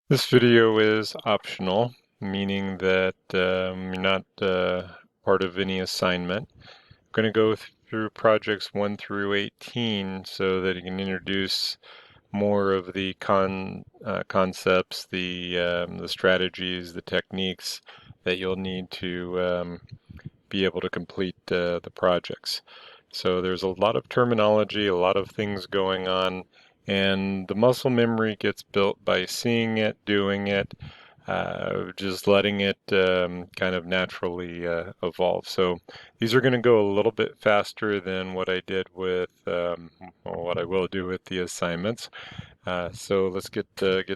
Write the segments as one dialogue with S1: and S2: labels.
S1: This video is optional, meaning that you're not part of any assignment. I'm going to go through projects 1 through 18 so that you can introduce more of the concepts, the strategies, the techniques that you'll need to be able to complete the projects. So there's a lot of terminology, a lot of things going on, and the muscle memory gets built by seeing it, doing it, just letting it kind of naturally evolve. So these are going to go a little bit faster than what I did with, well, what I will do with the assignments. So let's get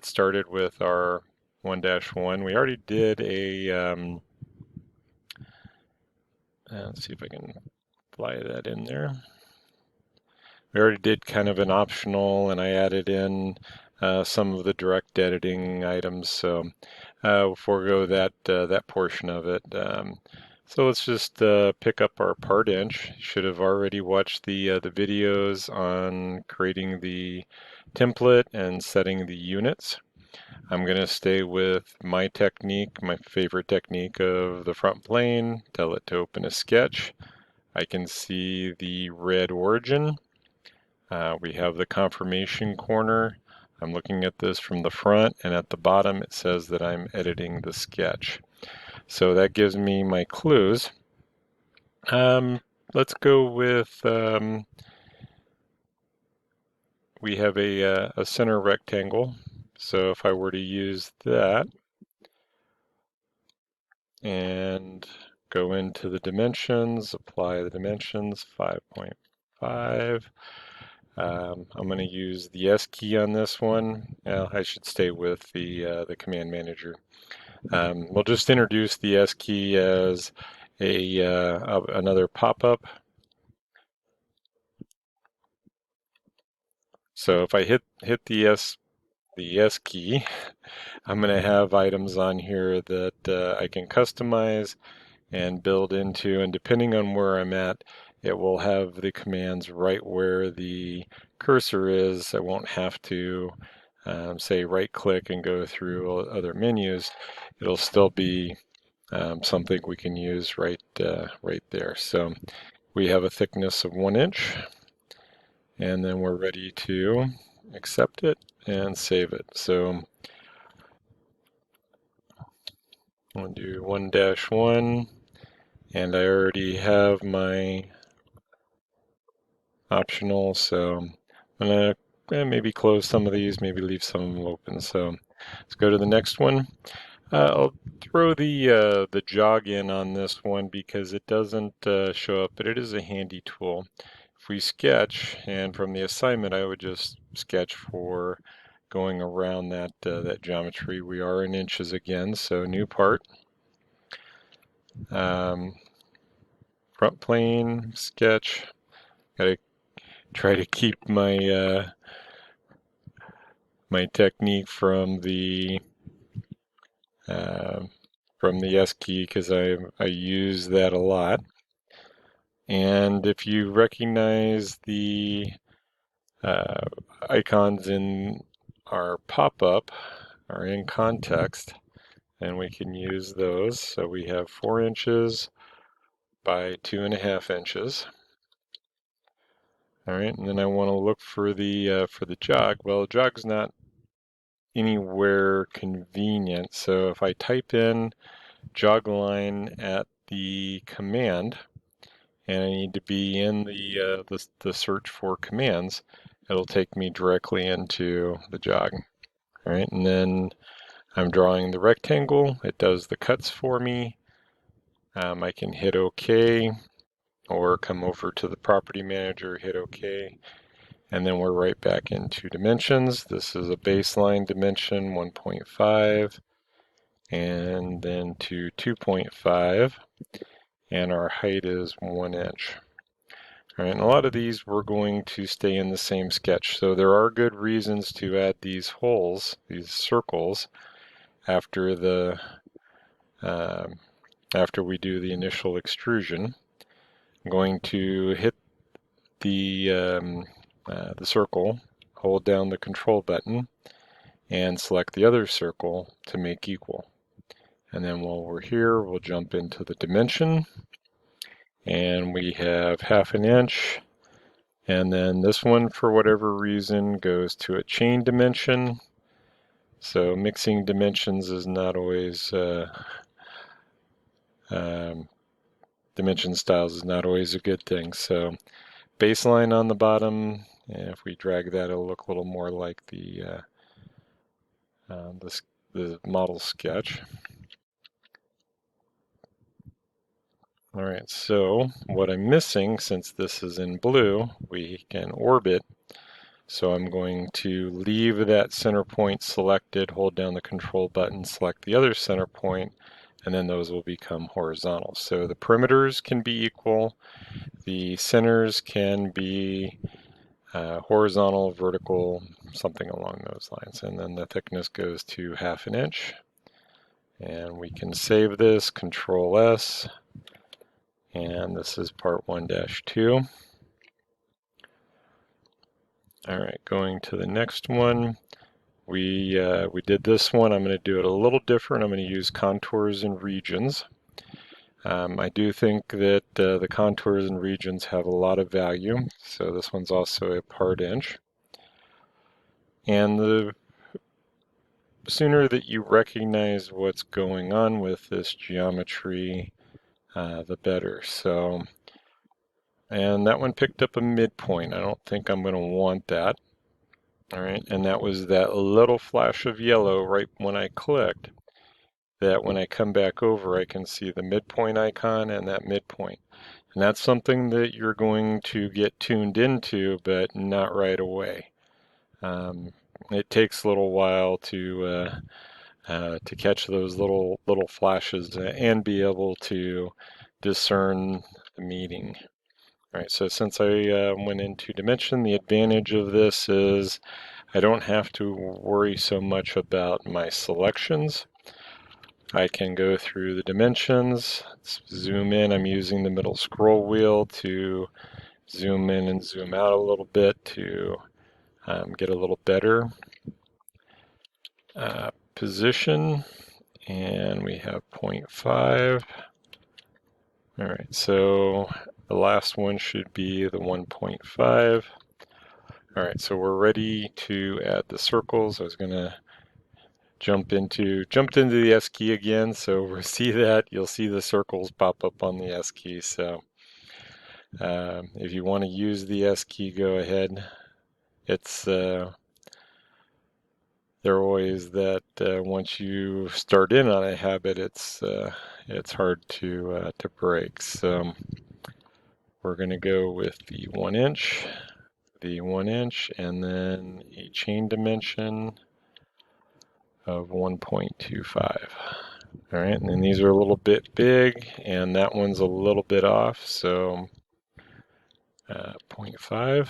S1: started with our 1-1. We already did a, let's see if I can fly that in there. We already did kind of an optional, and I added in some of the direct editing items, so we'll forego that portion of it. So let's just pick up our part inch. You should have already watched the videos on creating the template and setting the units. I'm going to stay with my technique, my favorite technique of the front plane. Tell it to open a sketch. I can see the red origin. We have the confirmation corner. I'm looking at this from the front, and at the bottom it says that I'm editing the sketch. So that gives me my clues. Let's go with, we have a center rectangle. So if I were to use that and go into the dimensions, apply the dimensions, 5.5. I'm going to use the S key on this one. I should stay with the command manager. We'll just introduce the S key as another pop-up. So if I hit the S key, I'm going to have items on here that I can customize and build into, and depending on where I'm at, it will have the commands right where the cursor is. I won't have to say right click and go through other menus. It'll still be something we can use right there. So we have a thickness of 1 inch, and then we're ready to accept it and save it. So we'll do 1-1, and I already have my optional, so I'm gonna maybe close some of these, maybe leave some of them open. So let's go to the next one. I'll throw the jog in on this one because it doesn't show up, but it is a handy tool. If we sketch, and from the assignment, I would just sketch for going around that geometry. We are in inches again, so new part. Um, Front plane sketch. Gotta try to keep my technique uh, from the S key because I use that a lot. And if you recognize the uh, icons in our pop-up are in context, then we can use those. So we have 4 inches by 2.5 inches. All right, and then I want to look for the jog. Well, the jog's not anywhere convenient. So if I type in jog line at the command, and I need to be in the search for commands, it'll take me directly into the jog. All right, and then I'm drawing the rectangle. It does the cuts for me. I can hit OK or come over to the property manager, hit OK, and then we're right back into dimensions. This is a baseline dimension 1.5 and then to 2.5, and our height is 1 inch. All right, and a lot of these we're going to stay in the same sketch. So there are good reasons to add these holes, these circles, after the after we do the initial extrusion. I'm going to hit the circle, hold down the control button, and select the other circle to make equal. And then while we're here, we'll jump into the dimension, and we have 1/2 inch. And then this one, for whatever reason, goes to a chain dimension. So mixing dimensions is not always, dimension styles is not always a good thing. So baseline on the bottom, and if we drag that, it'll look a little more like the model sketch. All right, so what I'm missing, since this is in blue, we can orbit. So I'm going to leave that center point selected, hold down the control button, select the other center point, and then those will become horizontal. So the perimeters can be equal, the centers can be horizontal, vertical, something along those lines. And then the thickness goes to 1/2 inch. And we can save this, Control S, and this is part 1-2. All right, going to the next one. We did this one. I'm going to do it a little different. I'm going to use contours and regions. I do think that the contours and regions have a lot of value. So this one's also a part inch. And the sooner that you recognize what's going on with this geometry, the better. So, and that one picked up a midpoint. I don't think I'm going to want that. All right, and that was that little flash of yellow right when I clicked, that when I come back over, I can see the midpoint icon and that midpoint. And that's something that you're going to get tuned into, but not right away. It takes a little while to catch those little flashes and be able to discern the meaning. All right, so since I went into dimension, the advantage of this is I don't have to worry so much about my selections. I can go through the dimensions, zoom in. I'm using the middle scroll wheel to zoom in and zoom out a little bit to get a little better position. And we have 0.5. All right, so the last one should be the 1.5. All right, so we're ready to add the circles. I was gonna jumped into the S key again, so we'll see that. You'll see the circles pop up on the S key. So if you want to use the S key, go ahead. It's they're always that once you start in on a habit, it's hard to break. So we're going to go with the 1 inch, and then a chain dimension of 1.25. All right, and then these are a little bit big, and that one's a little bit off, so 0.5.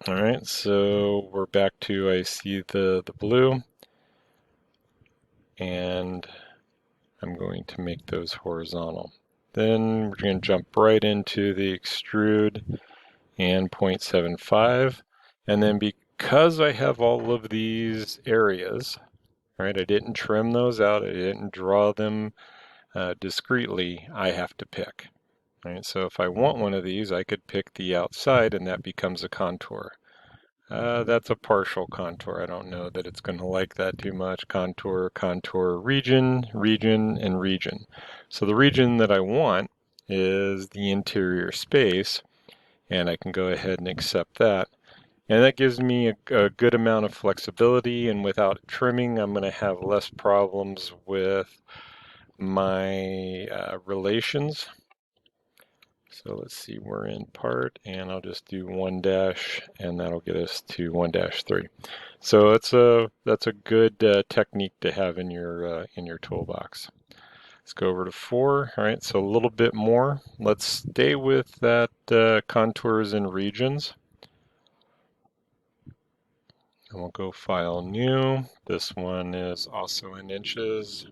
S1: All right, so we're back to, I see the blue, and I'm going to make those horizontal. Then we're going to jump right into the extrude and 0.75. And then because I have all of these areas, right, I didn't trim those out, I didn't draw them discretely, I have to pick. Right, so if I want one of these, I could pick the outside and that becomes a contour. That's a partial contour. I don't know that it's going to like that too much. Contour, contour, region, region, and region. So the region that I want is the interior space, and I can go ahead and accept that. And that gives me a good amount of flexibility, and without trimming, I'm going to have less problems with my relations. So let's see, we're in part, and I'll just do 1 dash, and that'll get us to 1-3. So that's a good technique to have in your toolbox. Let's go over to 4. All right, so a little bit more. Let's stay with that contours and regions. And we'll go File, New. This one is also in inches.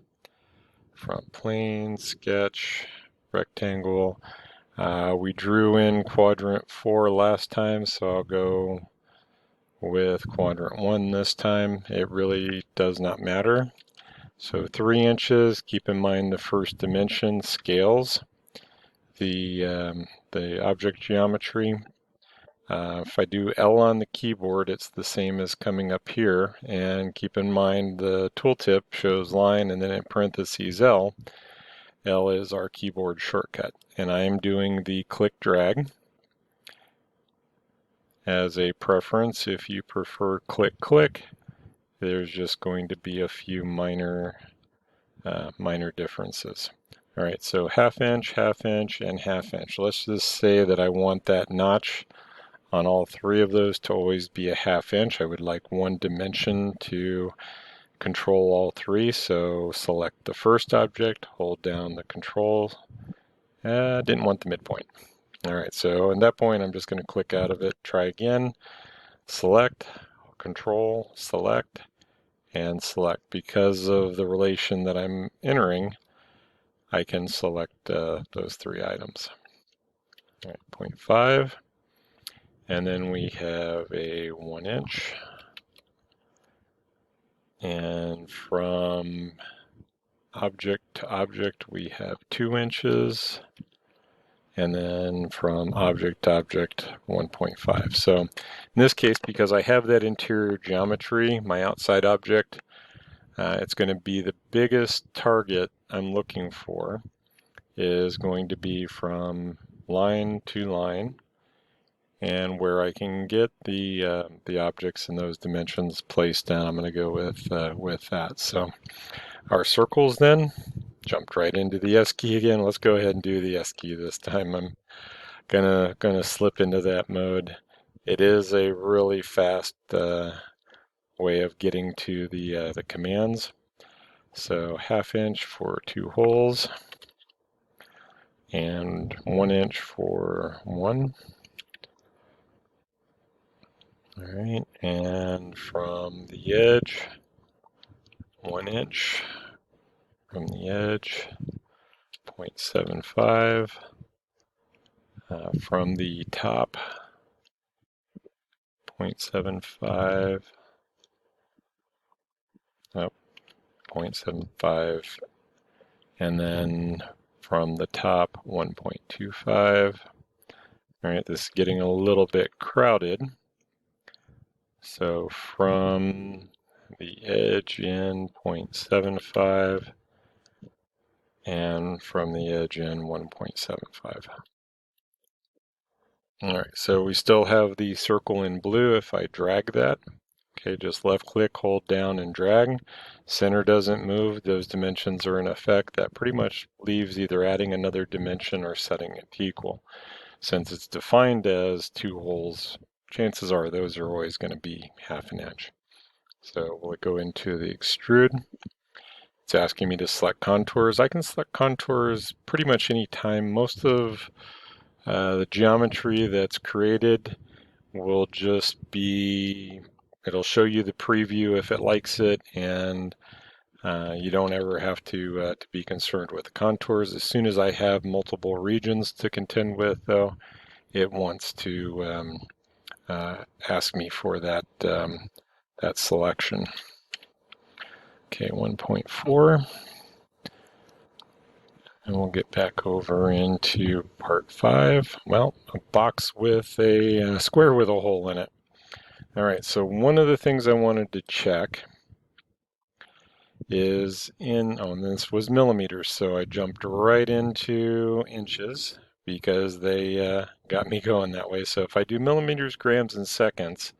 S1: Front plane, sketch, rectangle. We drew in quadrant 4 last time, so I'll go with quadrant 1 this time. It really does not matter. So 3 inches, keep in mind the first dimension scales the object geometry. If I do L on the keyboard, it's the same as coming up here. And keep in mind the tooltip shows line and then in parentheses L. L is our keyboard shortcut. And I am doing the click drag as a preference. If you prefer click click, there's just going to be a few minor differences. All right, so half inch, and half inch. Let's just say that I want that notch on all 3 of those to always be a half inch. I would like one dimension to control all 3. So select the first object, hold down the control. Didn't want the midpoint. All right, so at that point, I'm just going to click out of it, try again, select, control, select, and select. Because of the relation that I'm entering, I can select those 3 items. All right, 0.5, and then we have a 1 inch, and from object to object we have 2 inches, and then from object to object 1.5. So in this case, because I have that interior geometry, my outside object, it's going to be the biggest target I'm looking for is going to be from line to line, and where I can get the objects in those dimensions placed down, I'm going to go with that. So our circles then jumped right into the S key again. Let's go ahead and do the S key this time. I'm gonna slip into that mode. It is a really fast way of getting to the commands. So half inch for 2 holes, and 1 inch for 1. All right, and from the edge, 1 inch from the edge, 0.75. From the top, 0.75. Oh, 0.75. And then from the top, 1.25. All right, this is getting a little bit crowded. So from the edge in 0.75, and from the edge in 1.75. All right, so we still have the circle in blue. If I drag that, okay, just left click, hold down and drag. Center doesn't move, those dimensions are in effect. That pretty much leaves either adding another dimension or setting it to equal. Since it's defined as 2 holes, chances are those are always going to be half an inch. So we'll go into the extrude. It's asking me to select contours. I can select contours pretty much any time. Most of the geometry that's created will just be, it'll show you the preview if it likes it, and you don't ever have to be concerned with the contours. As soon as I have multiple regions to contend with, though, it wants to ask me for that that selection. Okay, 1.4. And we'll get back over into part 5. Well, a box with a square with a hole in it. All right, so one of the things I wanted to check is and this was millimeters, so I jumped right into inches because they got me going that way. So if I do millimeters, grams, and seconds,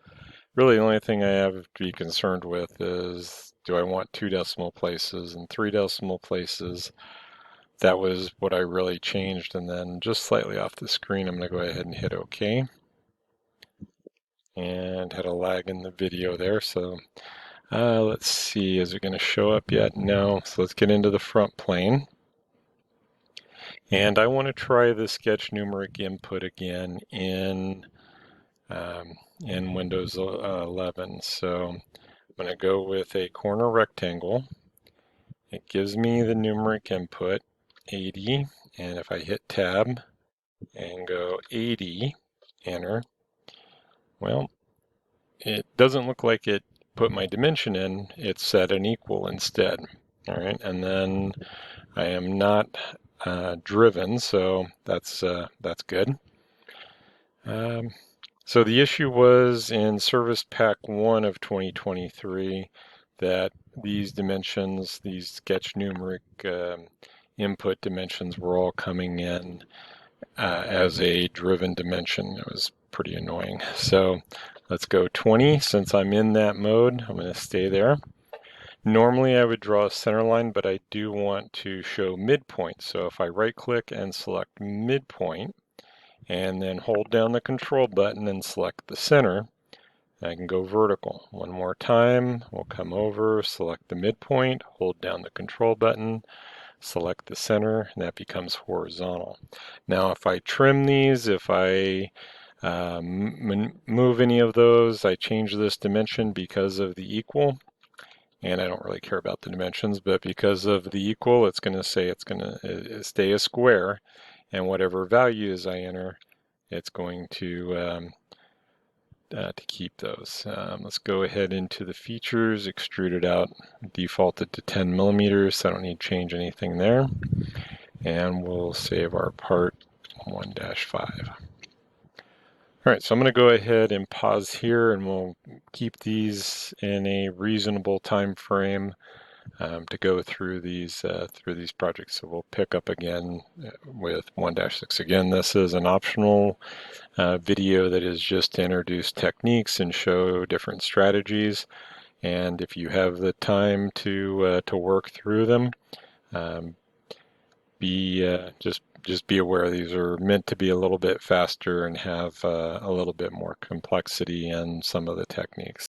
S1: really the only thing I have to be concerned with is, do I want 2 decimal places and 3 decimal places? That was what I really changed. And then just slightly off the screen, I'm going to go ahead and hit OK. And had a lag in the video there, so let's see, is it going to show up yet? No. So let's get into the front plane. And I want to try the sketch numeric input again in Windows 11. So I'm going to go with a corner rectangle. It gives me the numeric input, 80. And if I hit tab and go 80, enter, well, it doesn't look like it put my dimension in. It set an equal instead. All right, and then I am not driven, so that's good. So the issue was in Service Pack 1 of 2023 that these dimensions, these sketch numeric input dimensions were all coming in as a driven dimension. It was pretty annoying. So let's go 20. Since I'm in that mode, I'm going to stay there. Normally I would draw a center line, but I do want to show midpoint. So if I right click and select midpoint, and then hold down the control button and select the center, I can go vertical. One more time, we'll come over, select the midpoint, hold down the control button, select the center, and that becomes horizontal. Now if I trim these, if I move any of those, I change this dimension because of the equal, and I don't really care about the dimensions, but because of the equal, it's going to say it's going to stay a square, and whatever values I enter, it's going to keep those. Let's go ahead into the features, extrude it out, defaulted to 10 millimeters, so I don't need to change anything there. And we'll save our part 1-5. All right, so I'm going to go ahead and pause here, and we'll keep these in a reasonable time frame to go through these projects. So we'll pick up again with 1-6. Again, this is an optional video that is just to introduce techniques and show different strategies. And if you have the time to work through them, just be aware these are meant to be a little bit faster and have a little bit more complexity in some of the techniques.